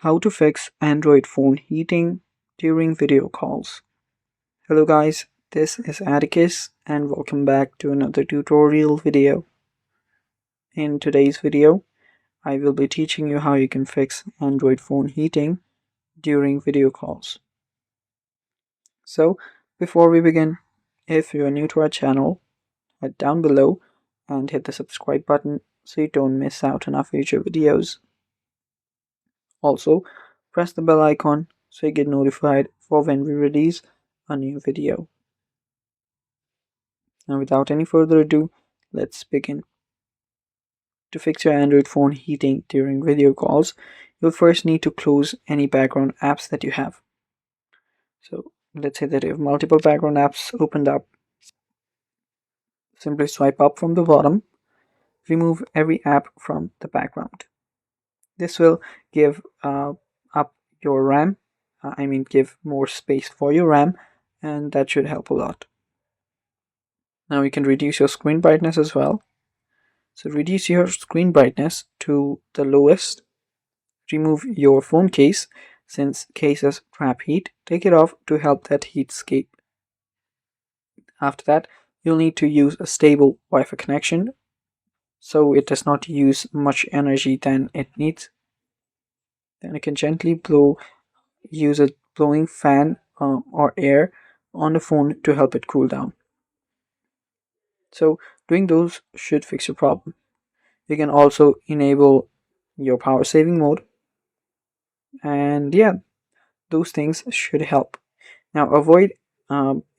How to fix Android phone heating during video calls. Hello guys, this is Atticus and welcome back to another tutorial video. In today's video, I will be teaching you how you can fix Android phone heating during video calls. So, before we begin, if you are new to our channel, head down below and hit the subscribe button so you don't miss out on our future videos. Also, press the bell icon so you get notified for when we release a new video. Now without any further ado, let's begin. To fix your Android phone heating during video calls, you'll first need to close any background apps that you have. So let's say that you have multiple background apps opened up. Simply swipe up from the bottom, remove every app from the background. This will give up your RAM, give more space for your RAM, and that should help a lot. Now you can reduce your screen brightness as well. So reduce your screen brightness to the lowest. Remove your phone case, since cases trap heat. Take it off to help that heat escape. After that, you'll need to use a stable Wi-Fi connection so it does not use much energy than it needs. Then you can gently use a blowing fan or air on the phone to help it cool down. So doing those should fix your problem. You can also enable your power saving mode, and yeah, those things should help. Now avoid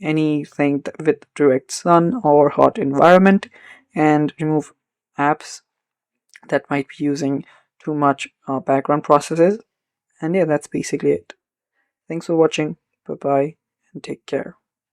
anything with direct sun or hot environment, and remove apps that might be using too much background processes. And yeah, that's basically it. Thanks for watching. Bye bye and take care.